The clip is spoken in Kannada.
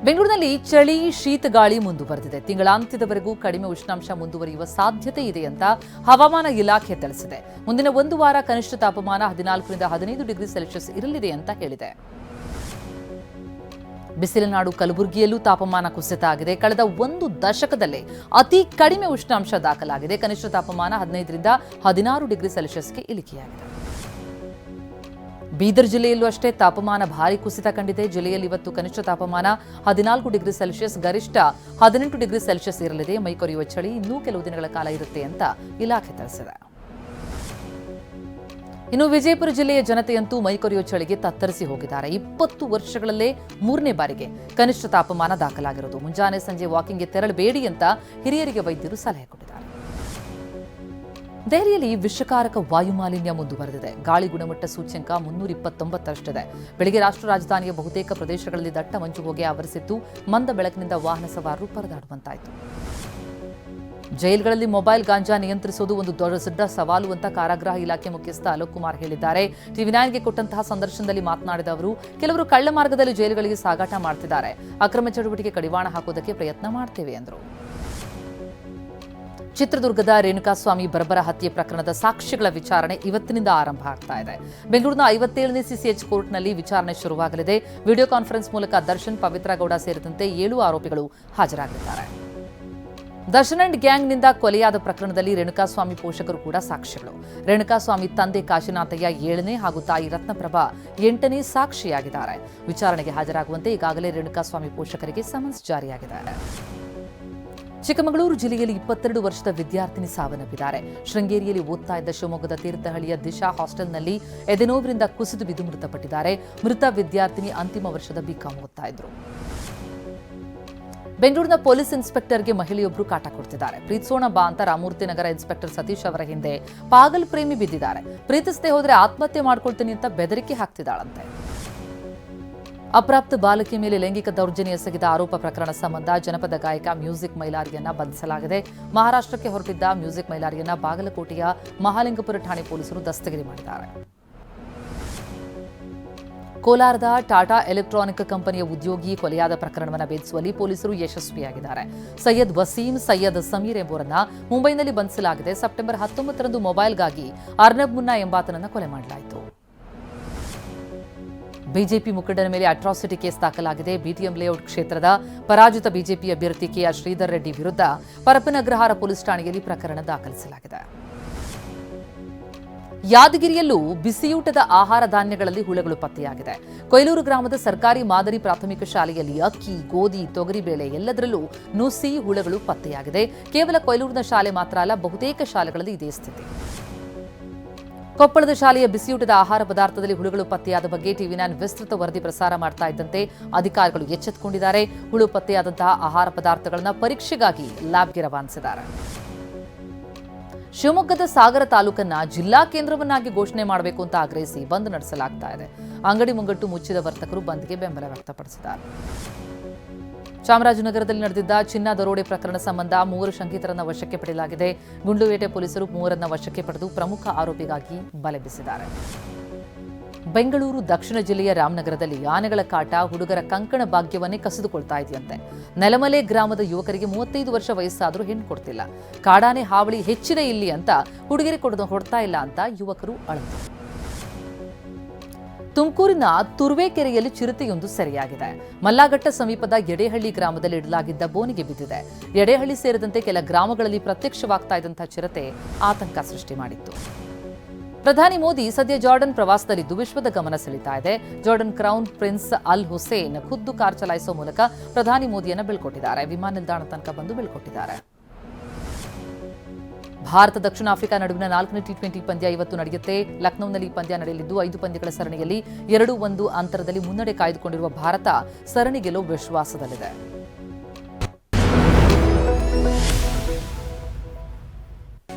ಬೆಂಗಳೂರಿನಲ್ಲಿ ಚಳಿ ಶೀತಗಾಳಿ ಮುಂದುವರೆದಿದೆ. ತಿಂಗಳಾಂತ್ಯದವರೆಗೂ ಕಡಿಮೆ ಉಷ್ಣಾಂಶ ಮುಂದುವರಿಯುವ ಸಾಧ್ಯತೆ ಇದೆ ಅಂತ ಹವಾಮಾನ ಇಲಾಖೆ ತಿಳಿಸಿದೆ. ಮುಂದಿನ ಒಂದು ವಾರ ಕನಿಷ್ಠ ತಾಪಮಾನ 14ರಿಂದ 15 ಡಿಗ್ರಿ ಸೆಲ್ಸಿಯಸ್ ಇರಲಿದೆ ಅಂತ ಹೇಳಿದೆ. ಬಿಸಿಲನಾಡು ಕಲಬುರಗಿಯಲ್ಲೂ ತಾಪಮಾನ ಕುಸಿತ ಆಗಿದೆ. ಕಳೆದ ಒಂದು ದಶಕದಲ್ಲೇ ಅತಿ ಕಡಿಮೆ ಉಷ್ಣಾಂಶ ದಾಖಲಾಗಿದೆ. ಕನಿಷ್ಠ ತಾಪಮಾನ 15ರಿಂದ 16 ಡಿಗ್ರಿ ಸೆಲ್ಸಿಯಸ್ಗೆ ಇಳಿಕೆಯಾಗಿದೆ. ಬೀದರ್ ಜಿಲ್ಲೆಯಲ್ಲೂ ಅಷ್ಟೇ ತಾಪಮಾನ ಭಾರಿ ಕುಸಿತ ಕಂಡಿದೆ. ಜಿಲ್ಲೆಯಲ್ಲಿ ಇವತ್ತು ಕನಿಷ್ಠ ತಾಪಮಾನ 14 ಡಿಗ್ರಿ ಸೆಲ್ಸಿಯಸ್, ಗರಿಷ್ಠ 18 ಡಿಗ್ರಿ ಸೆಲ್ಸಿಯಸ್ ಇರಲಿದೆ. ಮೈಕೊರೆಯುವ ಚಳಿ ಇನ್ನೂ ಕೆಲವು ದಿನಗಳ ಕಾಲ ಇರುತ್ತೆ ಅಂತ ಇಲಾಖೆ ತಿಳಿಸಿದೆ. ಇನ್ನು ವಿಜಯಪುರ ಜಿಲ್ಲೆಯ ಜನತೆಯಂತೂ ಮೈಕೊರೆಯುವ ಚಳಿಗೆ ತತ್ತರಿಸಿ ಹೋಗಿದ್ದಾರೆ. 20 ವರ್ಷಗಳಲ್ಲೇ 3ನೇ ಬಾರಿಗೆ ಕನಿಷ್ಠ ತಾಪಮಾನ ದಾಖಲಾಗಿರೋದು. ಮುಂಜಾನೆ ಸಂಜೆ ವಾಕಿಂಗ್ಗೆ ತೆರಳಬೇಡಿ ಅಂತ ಹಿರಿಯರಿಗೆ ವೈದ್ಯರು ಸಲಹೆ ಕೊಟ್ಟಿದ್ದಾರೆ. ದೆಹಲಿಯಲ್ಲಿ ವಿಷಕಾರಕ ವಾಯುಮಾಲಿನ್ಯ ಮುಂದುವರೆದಿದೆ. ಗಾಳಿ ಗುಣಮಟ್ಟ ಸೂಚ್ಯಂಕ 329ರಷ್ಟಿದೆ. ಬೆಳಗ್ಗೆ ರಾಷ್ಟ್ರ ರಾಜಧಾನಿಯ ಬಹುತೇಕ ಪ್ರದೇಶಗಳಲ್ಲಿ ದಟ್ಟ ಮಂಜು ಹೊಗೆ ಆವರಿಸಿತ್ತು. ಮಂದ ಬೆಳಕಿನಿಂದ ವಾಹನ ಸವಾರರು ಪರದಾಡುವಂತಾಯಿತು. ಜೈಲುಗಳಲ್ಲಿ ಮೊಬೈಲ್ ಗಾಂಜಾ ನಿಯಂತ್ರಿಸುವುದು ಒಂದು ದೊಡ್ಡ ಸವಾಲು ಅಂತ ಕಾರಾಗೃಹ ಇಲಾಖೆ ಮುಖ್ಯಸ್ಥ ಅಲೋಕ್ ಕುಮಾರ್ ಹೇಳಿದ್ದಾರೆ. ಟಿವಿ9ಗೆ ಕೊಟ್ಟಂತಹ ಸಂದರ್ಶನದಲ್ಲಿ ಮಾತನಾಡಿದ ಅವರು, ಕೆಲವರು ಕಳ್ಳ ಮಾರ್ಗದಲ್ಲಿ ಜೈಲುಗಳಿಗೆ ಸಾಗಾಟ ಮಾಡ್ತಿದ್ದಾರೆ. ಅಕ್ರಮ ಚಟುವಟಿಕೆ ಕಡಿವಾಣ ಹಾಕೋದಕ್ಕೆ ಪ್ರಯತ್ನ ಮಾಡ್ತೇವೆ ಎಂದರು. ಚಿತ್ರದುರ್ಗದ ರೇಣುಕಾಸ್ವಾಮಿ ಬರ್ಬರ ಹತ್ಯೆ ಪ್ರಕರಣದ ಸಾಕ್ಷ್ಯಗಳ ವಿಚಾರಣೆ ಇವತ್ತಿನಿಂದ ಆರಂಭ ಆಗ್ತಾ ಇದೆ. ಬೆಂಗಳೂರಿನ 57ನೇ ಸಿಸಿಎಚ್ ಕೋರ್ಟ್ನಲ್ಲಿ ವಿಚಾರಣೆ ಶುರುವಾಗಲಿದೆ. ವಿಡಿಯೋ ಕಾನ್ಫರೆನ್ಸ್ ಮೂಲಕ ದರ್ಶನ್, ಪವಿತ್ರ ಗೌಡ ಸೇರಿದಂತೆ 7 ಆರೋಪಿಗಳು ಹಾಜರಾಗಲಿದ್ದಾರೆ. ದರ್ಶನ್ ಅಂಡ್ ಗ್ಯಾಂಗ್ನಿಂದ ಕೊಲೆಯಾದ ಪ್ರಕರಣದಲ್ಲಿ ರೇಣುಕಾಸ್ವಾಮಿ ಪೋಷಕರು ಕೂಡ ಸಾಕ್ಷಿಗಳು. ರೇಣುಕಾಸ್ವಾಮಿ ತಂದೆ ಕಾಶಿನಾಥಯ್ಯ 7ನೇ ಹಾಗೂ ತಾಯಿ ರತ್ನಪ್ರಭಾ 8ನೇ ಸಾಕ್ಷಿಯಾಗಿದ್ದಾರೆ. ವಿಚಾರಣೆಗೆ ಹಾಜರಾಗುವಂತೆ ಈಗಾಗಲೇ ರೇಣುಕಾಸ್ವಾಮಿ ಪೋಷಕರಿಗೆ ಸಮನ್ಸ್ ಜಾರಿಯಾಗಿದೆ. ಚಿಕ್ಕಮಗಳೂರು ಜಿಲ್ಲೆಯಲ್ಲಿ 22 ವರ್ಷದ ವಿದ್ಯಾರ್ಥಿನಿ ಸಾವನ್ನಪ್ಪಿದ್ದಾರೆ. ಶೃಂಗೇರಿಯಲ್ಲಿ ಓದ್ತಾ ಇದ್ದ ಶಿವಮೊಗ್ಗದ ತೀರ್ಥಹಳ್ಳಿಯ ದಿಶಾ ಹಾಸ್ಟೆಲ್ನಲ್ಲಿ ಎದೆನೋವಿನಿಂದ ಕುಸಿದು ಬಿದ್ದು ಮೃತಪಟ್ಟಿದ್ದಾರೆ. ಮೃತ ವಿದ್ಯಾರ್ಥಿನಿ ಅಂತಿಮ ವರ್ಷದ ಬಿಕಾಂ ಓದ್ತಾ ಇದ್ರು. ಬೆಂಗಳೂರಿನ ಪೊಲೀಸ್ ಇನ್ಸ್ಪೆಕ್ಟರ್ಗೆ ಮಹಿಳೆಯೊಬ್ಬರು ಕಾಟ ಕೊಡ್ತಿದ್ದಾರೆ. ಪ್ರೀತಿಸೋಣ ಬಾ ಅಂತ ರಾಮಮೂರ್ತಿ ನಗರ ಇನ್ಸ್ಪೆಕ್ಟರ್ ಸತೀಶ್ ಅವರ ಹಿಂದೆ ಪಾಗಲ್ ಪ್ರೇಮಿ ಬಿದ್ದಿದ್ದಾರೆ. ಪ್ರೀತಿಸದೆ ಹೋದ್ರೆ ಆತ್ಮಹತ್ಯೆ ಮಾಡ್ಕೊಳ್ತೀನಿ ಅಂತ ಬೆದರಿಕೆ ಹಾಕ್ತಿದ್ದಾಳಂತೆ. ಅಪ್ರಾಪ್ತ ಬಾಲಕಿ ಮೇಲೆ ಲೈಂಗಿಕ ದೌರ್ಜನ್ಯ ಎಸಗಿದ ಆರೋಪ ಪ್ರಕರಣ ಸಂಬಂಧ ಜನಪದ ಗಾಯಕ ಮ್ಯೂಸಿಕ್ ಮೈಲಾರಿಯನ್ನ ಬಂಧಿಸಲಾಗಿದೆ. ಮಹಾರಾಷ್ಟ್ರಕ್ಕೆ ಹೊರಟಿದ್ದ ಮ್ಯೂಸಿಕ್ ಮೈಲಾರಿಯನ್ನ ಬಾಗಲಕೋಟೆಯ ಮಹಾಲಿಂಗಪುರ ಠಾಣೆ ಪೊಲೀಸರು ದಸ್ತಗಿರಿ ಮಾಡಿದ್ದಾರೆ. ಕೋಲಾರದ ಟಾಟಾ ಎಲೆಕ್ಟ್ರಾನಿಕ್ ಕಂಪನಿಯ ಉದ್ಯೋಗಿ ಕೊಲೆಯಾದ ಪ್ರಕರಣವನ್ನು ಭೇದಿಸುವಲ್ಲಿ ಪೊಲೀಸರು ಯಶಸ್ವಿಯಾಗಿದ್ದಾರೆ. ಸೈಯದ್ ವಸೀಂ, ಸೈಯದ್ ಸಮೀರ್ ಎಂಬುವರನ್ನ ಮುಂಬೈನಲ್ಲಿ ಬಂಧಿಸಲಾಗಿದೆ. ಸೆಪ್ಟೆಂಬರ್ 19ರಂದು ಮೊಬೈಲ್ಗಾಗಿ ಅರ್ನಬ್ ಮುನ್ನಾ ಎಂಬಾತನನ್ನು ಕೊಲೆ ಮಾಡಲಾಯಿತು. ಬಿಜೆಪಿ ಮುಖಂಡನ ಮೇಲೆ ಅಟ್ರಾಸಿಟಿ ಕೇಸ್ ದಾಖಲಾಗಿದೆ. ಬಿಟಿಎಂ ಲೇಔಟ್ ಕ್ಷೇತ್ರದ ಪರಾಜಿತ ಬಿಜೆಪಿ ಅಭ್ಯರ್ಥಿ ಕೆಆರ್ ಶ್ರೀಧರ್ ರೆಡ್ಡಿ ವಿರುದ್ಧ ಪರಪ್ಪನಗ್ರಹಾರ ಪೊಲೀಸ್ ಠಾಣೆಯಲ್ಲಿ ಪ್ರಕರಣ ದಾಖಲಿಸಲಾಗಿದೆ. ಯಾದಗಿರಿಯಲ್ಲೂ ಬಿಸಿಯೂಟದ ಆಹಾರ ಧಾನ್ಯಗಳಲ್ಲಿ ಹುಳಗಳು ಪತ್ತೆಯಾಗಿದೆ. ಕೊಯ್ಲೂರು ಗ್ರಾಮದ ಸರ್ಕಾರಿ ಮಾದರಿ ಪ್ರಾಥಮಿಕ ಶಾಲೆಯಲ್ಲಿ ಅಕ್ಕಿ, ಗೋಧಿ, ತೊಗರಿಬೇಳೆ ಎಲ್ಲದರಲ್ಲೂ ನುಸಿ ಹುಳಗಳು ಪತ್ತೆಯಾಗಿದೆ. ಕೇವಲ ಕೊಯ್ಲೂರಿನ ಶಾಲೆ ಮಾತ್ರ ಅಲ್ಲ, ಬಹುತೇಕ ಶಾಲೆಗಳಲ್ಲಿ ಇದೇ ಸ್ಥಿತಿ. ಕೊಪ್ಪಳದ ಶಾಲೆಯ ಬಿಸಿಯೂಟದ ಆಹಾರ ಪದಾರ್ಥದಲ್ಲಿ ಹುಳುಗಳು ಪತ್ತೆಯಾದ ಬಗ್ಗೆ ಟಿವಿ9 ವಿಸ್ತೃತ ವರದಿ ಪ್ರಸಾರ ಮಾಡ್ತಾ ಇದ್ದಂತೆ ಅಧಿಕಾರಿಗಳು ಎಚ್ಚೆತ್ತುಕೊಂಡಿದ್ದಾರೆ. ಹುಳು ಪತ್ತೆಯಾದಂತಹ ಆಹಾರ ಪದಾರ್ಥಗಳನ್ನು ಪರೀಕ್ಷೆಗಾಗಿ ಲ್ಯಾಬ್ಗೆ ರವಾನಿಸಿದ್ದಾರೆ. ಶಿವಮೊಗ್ಗದ ಸಾಗರ ತಾಲೂಕನ್ನ ಜಿಲ್ಲಾ ಕೇಂದ್ರವನ್ನಾಗಿ ಘೋಷಣೆ ಮಾಡಬೇಕು ಅಂತ ಆಗ್ರಹಿಸಿ ಬಂದ್ ನಡೆಸಲಾಗ್ತಾ ಇದೆ. ಅಂಗಡಿ ಮುಂಗಟ್ಟು ಮುಚ್ಚಿದ ವರ್ತಕರು ಬಂದ್ಗೆ ಬೆಂಬಲ ವ್ಯಕ್ತಪಡಿಸಿದ್ದಾರೆ. ಚಾಮರಾಜನಗರದಲ್ಲಿ ನಡೆದಿದ್ದ ಚಿನ್ನ ದರೋಡೆ ಪ್ರಕರಣ ಸಂಬಂಧ 3 ಶಂಕಿತರನ್ನ ವಶಕ್ಕೆ ಪಡೆಯಲಾಗಿದೆ. ಗುಂಡ್ಲುಪೇಟೆ ಪೊಲೀಸರು 3ರನ್ನ ವಶಕ್ಕೆ ಪಡೆದು ಪ್ರಮುಖ ಆರೋಪಿಗಾಗಿ ಬಲೆ ಬೀಸಿದ್ದಾರೆ. ಬೆಂಗಳೂರು ದಕ್ಷಿಣ ಜಿಲ್ಲೆಯ ರಾಮನಗರದಲ್ಲಿ ಆನೆಗಳ ಕಾಟ ಹುಡುಗರ ಕಂಕಣ ಭಾಗ್ಯವನ್ನೇ ಕಸಿದುಕೊಳ್ತಾ ಇದೆಯಂತೆ. ನೆಲಮಲೆ ಗ್ರಾಮದ ಯುವಕರಿಗೆ 35 ವರ್ಷ ವಯಸ್ಸಾದರೂ ಹೆಣ್ಣು ಕೊಡ್ತಿಲ್ಲ. ಕಾಡಾನೆ ಹಾವಳಿ ಹೆಚ್ಚಿದೆ ಇಲ್ಲಿ ಅಂತ ಹುಡುಗರಿಗೆ ಹೊಡ್ತಾ ಇಲ್ಲ ಅಂತ ಯುವಕರು ಅಳಂದ್ರು. ತುಮಕೂರಿನ ತುರುವೇಕೆರೆಯಲ್ಲಿ ಚಿರತೆಯೊಂದು ಸೆರೆಯಾಗಿದೆ. ಮಲ್ಲಾಘಟ್ಟ ಸಮೀಪದ ಯಡೇಹಳ್ಳಿ ಗ್ರಾಮದಲ್ಲಿ ಇಡಲಾಗಿದ್ದ ಬೋನಿಗೆ ಬಿದ್ದಿದೆ. ಯಡೇಹಳ್ಳಿ ಸೇರಿದಂತೆ ಕೆಲ ಗ್ರಾಮಗಳಲ್ಲಿ ಪ್ರತ್ಯಕ್ಷವಾಗ್ತಾ ಇದ್ದಂತಹ ಚಿರತೆ ಆತಂಕ ಸೃಷ್ಟಿ ಮಾಡಿತ್ತು. ಪ್ರಧಾನಿ ಮೋದಿ ಸದ್ಯ ಜಾರ್ಡನ್ ಪ್ರವಾಸದಲ್ಲಿದ್ದು ವಿಶ್ವದ ಗಮನ ಸೆಳೀತಾ ಇದೆ. ಜಾರ್ಡನ್ ಕ್ರೌನ್ ಪ್ರಿನ್ಸ್ ಅಲ್ ಹುಸೇನ್ ಖುದ್ದು ಕಾರ್ ಚಲಾಯಿಸುವ ಮೂಲಕ ಪ್ರಧಾನಿ ಮೋದಿಯನ್ನು ಬೀಳ್ಕೊಟ್ಟಿದ್ದಾರೆ. ವಿಮಾನ ನಿಲ್ದಾಣ ತನಕ ಬಂದು ಬೀಳ್ಕೊಟ್ಟಿದ್ದಾರೆ. ಭಾರತ ದಕ್ಷಿಣ ಆಫ್ರಿಕಾ ನಡುವಿನ 4ನೇ ಟಿ20 ಪಂದ್ಯ ಇವತ್ತು ನಡೆಯುತ್ತೆ. ಲಕ್ನೋನಲ್ಲಿ ಪಂದ್ಯ ನಡೆಯಲಿದ್ದು 5 ಪಂದ್ಯಗಳ ಸರಣಿಯಲ್ಲಿ 2-1 ಅಂತರದಲ್ಲಿ ಮುನ್ನಡೆ ಕಾಯ್ದುಕೊಂಡಿರುವ ಭಾರತ ಸರಣಿ ಗೆಲ್ಲುವ ವಿಶ್ವಾಸದಲ್ಲಿದೆ.